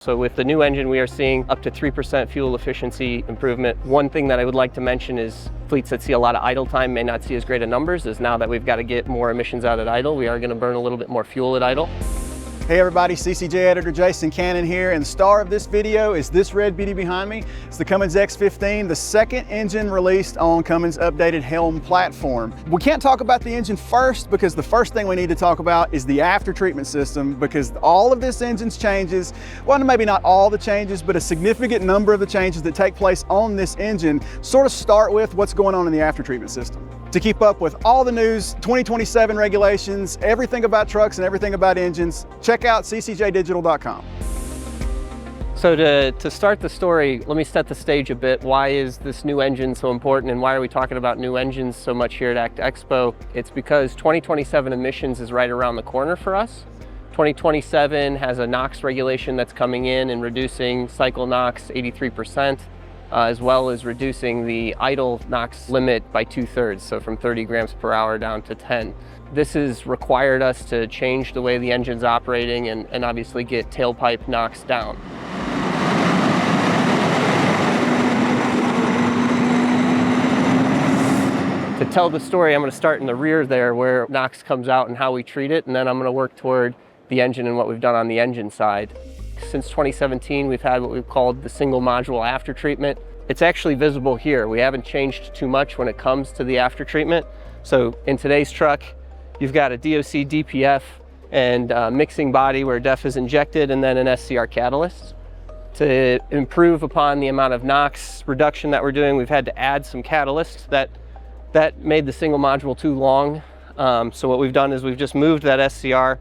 So with the new engine, we are seeing up to 3% fuel efficiency improvement. One thing that I would like to mention is fleets that see a lot of idle time may not see as great a numbers, is now that we've got to get more emissions out at idle, we are going to burn a little bit more fuel at idle. Hey everybody, CCJ editor Jason Cannon here, and the star of this video is this red beauty behind me. It's the Cummins X15, the second engine released on Cummins' updated HELM platform. We can't talk about the engine first because the first thing we need to talk about is the after-treatment system, because all of this engine's changes, well, maybe not all the changes, but a significant number of the changes that take place on this engine sort of start with what's going on in the after-treatment system. To keep up with all the news, 2027 regulations, everything about trucks and everything about engines, check out ccjdigital.com. So to start the story, let me set the stage a bit. Why is this new engine so important, and why are we talking about new engines so much here at ACT Expo? It's because 2027 emissions is right around the corner for us. 2027 has a NOx regulation that's coming in and reducing cycle NOx 83%. As well as reducing the idle NOx limit by 2/3, so from 30 grams per hour down to 10. This has required us to change the way the engine's operating and obviously get tailpipe NOx down. To tell the story, I'm going to start in the rear there where NOx comes out and how we treat it, and then I'm going to work toward the engine and what we've done on the engine side. Since 2017, we've had what we've called the single module after treatment. It's actually visible here. We haven't changed too much when it comes to the after treatment. So in today's truck, you've got a DOC DPF and mixing body where DEF is injected, and then an SCR catalyst. To improve upon the amount of NOx reduction that we're doing, we've had to add some catalysts that made the single module too long. So what we've done is we've just moved that SCR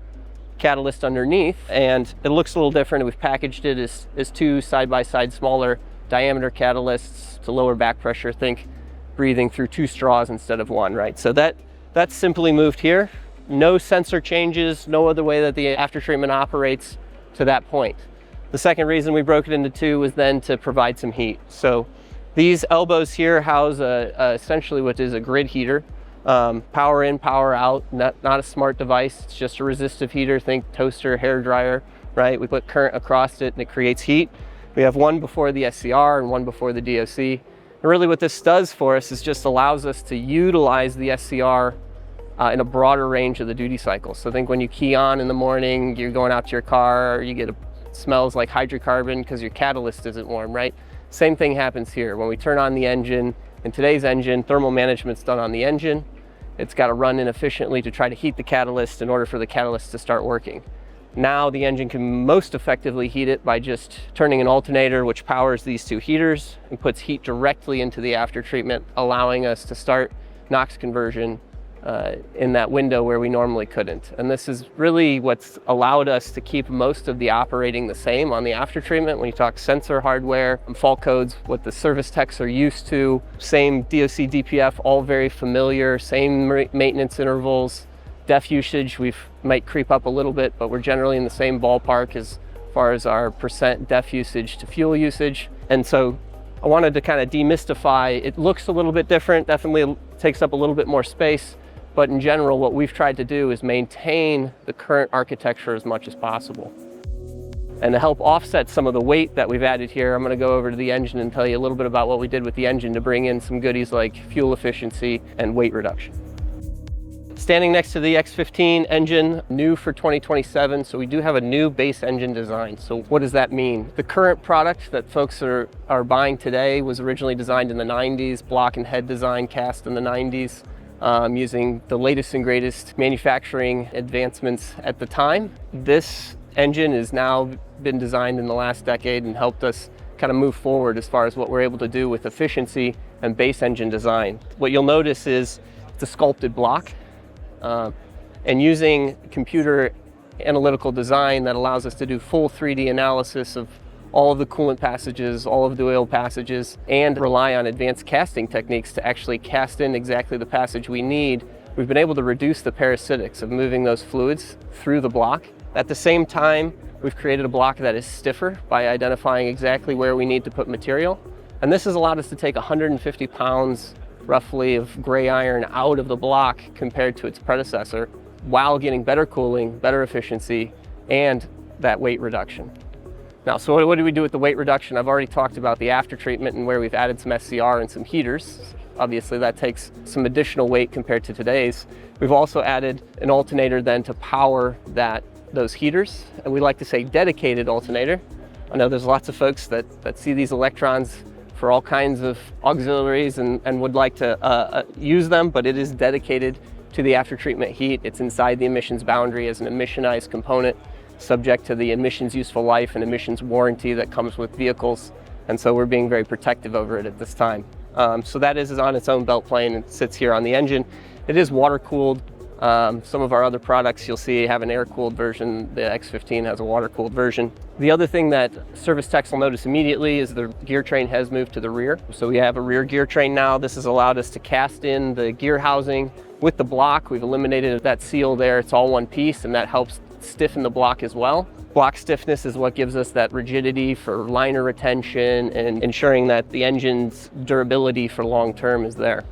catalyst underneath, and it looks a little different. We've packaged it as two side-by-side smaller diameter catalysts to lower back pressure. Think breathing through two straws instead of one, right? So that's simply moved here. No sensor changes, no other way that the after treatment operates to that point. The second reason we broke it into two was then to provide some heat. So these elbows here house essentially what is a grid heater. Power in, power out, not a smart device. It's just a resistive heater. Think toaster, hair dryer, right? We put current across it and it creates heat. We have one before the SCR and one before the DOC. And really what this does for us is just allows us to utilize the SCR in a broader range of the duty cycle. So think when you key on in the morning, you're going out to your car, you get smells like hydrocarbon because your catalyst isn't warm, right? Same thing happens here. When we turn on the engine, in today's engine, thermal management's done on the engine. It's got to run inefficiently to try to heat the catalyst in order for the catalyst to start working. Now the engine can most effectively heat it by just turning an alternator, which powers these two heaters and puts heat directly into the after treatment, allowing us to start NOx conversion in that window where we normally couldn't. And this is really what's allowed us to keep most of the operating the same on the after treatment. When you talk sensor hardware and fault codes, what the service techs are used to, same DOC DPF, all very familiar, same maintenance intervals. DEF usage, we might creep up a little bit, but we're generally in the same ballpark as far as our percent DEF usage to fuel usage. And so I wanted to kind of demystify, it looks a little bit different, definitely takes up a little bit more space. But in general, what we've tried to do is maintain the current architecture as much as possible. And to help offset some of the weight that we've added here, I'm going to go over to the engine and tell you a little bit about what we did with the engine to bring in some goodies like fuel efficiency and weight reduction. Standing next to the X15 engine, new for 2027, so we do have a new base engine design. So what does that mean? The current product that folks are buying today was originally designed in the 90s, block and head design cast in the 90s. Using the latest and greatest manufacturing advancements at the time. This engine has now been designed in the last decade and helped us kind of move forward as far as what we're able to do with efficiency and base engine design. What you'll notice is it's a sculpted block, and using computer analytical design that allows us to do full 3D analysis of all of the coolant passages, all of the oil passages, and rely on advanced casting techniques to actually cast in exactly the passage we need. We've been able to reduce the parasitics of moving those fluids through the block. At the same time, we've created a block that is stiffer by identifying exactly where we need to put material. And this has allowed us to take 150 pounds roughly of gray iron out of the block compared to its predecessor, while getting better cooling, better efficiency, and that weight reduction. Now, so what do we do with the weight reduction? I've already talked about the after treatment and where we've added some SCR and some heaters. Obviously that takes some additional weight compared to today's. We've also added an alternator then to power those heaters, and we like to say dedicated alternator. I know there's lots of folks that see these electrons for all kinds of auxiliaries and would like to use them, but it is dedicated to the after treatment heat. It's inside the emissions boundary as an emissionized component, subject to the emissions useful life and emissions warranty that comes with vehicles. And so we're being very protective over it at this time. So that is on its own belt plane and sits here on the engine. It is water cooled. Some of our other products you'll see have an air-cooled version. The X15 has a water-cooled version. The other thing that service techs will notice immediately is the gear train has moved to the rear. So we have a rear gear train now. This has allowed us to cast in the gear housing with the block. We've eliminated that seal there. It's all one piece, and that helps stiffen the block as well. Block stiffness is what gives us that rigidity for liner retention and ensuring that the engine's durability for long term is there.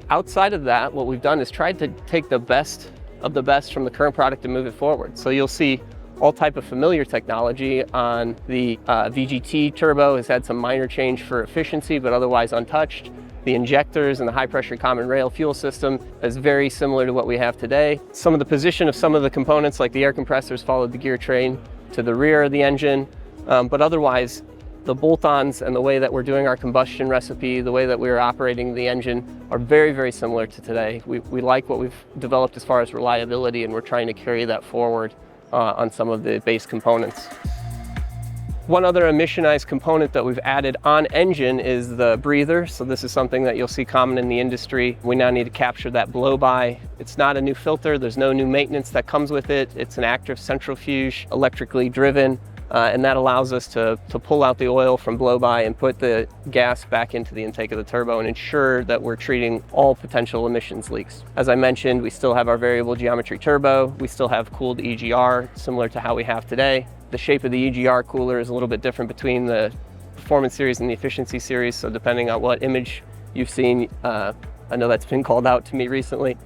Outside of that, what we've done is tried to take the best of the best from the current product and move it forward. So you'll see all type of familiar technology on the VGT turbo has had some minor change for efficiency, but otherwise untouched. The injectors and the high pressure common rail fuel system is very similar to what we have today. Some of the position of some of the components like the air compressors followed the gear train to the rear of the engine, but otherwise the bolt-ons and the way that we're doing our combustion recipe, the way that we're operating the engine are very, very similar to today. We like what we've developed as far as reliability, and we're trying to carry that forward on some of the base components. One other emissionized component that we've added on engine is the breather. So this is something that you'll see common in the industry. We now need to capture that blow-by. It's not a new filter. There's no new maintenance that comes with it. It's an active centrifuge, electrically driven, and that allows us to pull out the oil from blow-by and put the gas back into the intake of the turbo and ensure that we're treating all potential emissions leaks. As I mentioned, we still have our variable geometry turbo. We still have cooled EGR, similar to how we have today. The shape of the EGR cooler is a little bit different between the Performance Series and the Efficiency Series, so depending on what image you've seen, I know that's been called out to me recently.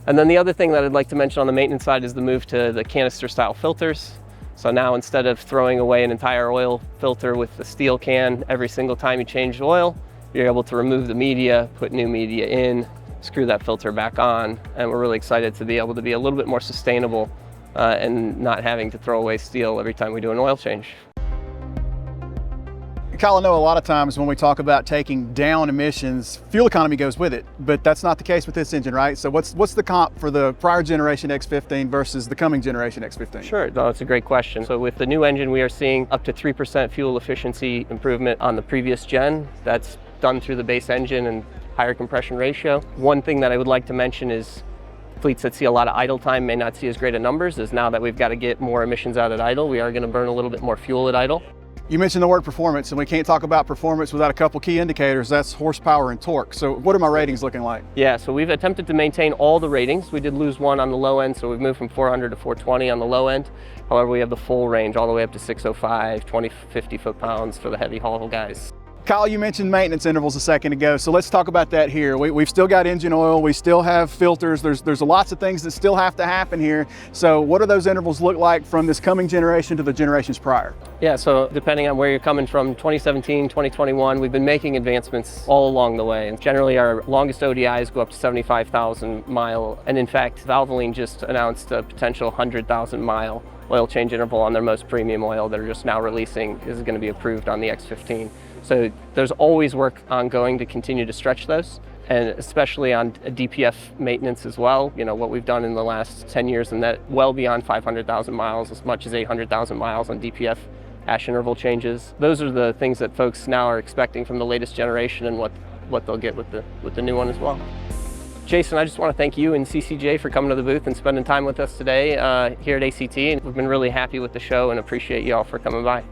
And then the other thing that I'd like to mention on the maintenance side is the move to the canister style filters. So now instead of throwing away an entire oil filter with the steel can every single time you change the oil, you're able to remove the media, put new media in, screw that filter back on, and we're really excited to be able to be a little bit more sustainable and not having to throw away steel every time we do an oil change. Kyle, I know a lot of times when we talk about taking down emissions, fuel economy goes with it, but that's not the case with this engine, right? So what's the comp for the prior generation X15 versus the coming generation X15? Sure, no, that's a great question. So with the new engine, we are seeing up to 3% fuel efficiency improvement on the previous gen. That's done through the base engine and higher compression ratio. One thing that I would like to mention is fleets that see a lot of idle time may not see as great of numbers, is now that we've got to get more emissions out at idle, we are going to burn a little bit more fuel at idle. You mentioned the word performance, and we can't talk about performance without a couple key indicators. That's horsepower and torque. So what are my ratings looking like? Yeah, so we've attempted to maintain all the ratings. We did lose one on the low end, so we've moved from 400 to 420 on the low end. However, we have the full range all the way up to 605, 50 foot-pounds for the heavy haul guys. Kyle, you mentioned maintenance intervals a second ago, so let's talk about that here. We've still got engine oil, we still have filters, there's lots of things that still have to happen here. So what do those intervals look like from this coming generation to the generations prior? Yeah, so depending on where you're coming from, 2017, 2021, we've been making advancements all along the way. And generally our longest ODIs go up to 75,000 mile. And in fact, Valvoline just announced a potential 100,000 mile oil change interval on their most premium oil that are just now releasing is going to be approved on the X15. So there's always work ongoing to continue to stretch those, and especially on DPF maintenance as well. You know, what we've done in the last 10 years, and that well beyond 500,000 miles, as much as 800,000 miles on DPF ash interval changes. Those are the things that folks now are expecting from the latest generation and what they'll get with the new one as well. Jason, I just want to thank you and CCJ for coming to the booth and spending time with us today here at ACT. We've been really happy with the show and appreciate you all for coming by.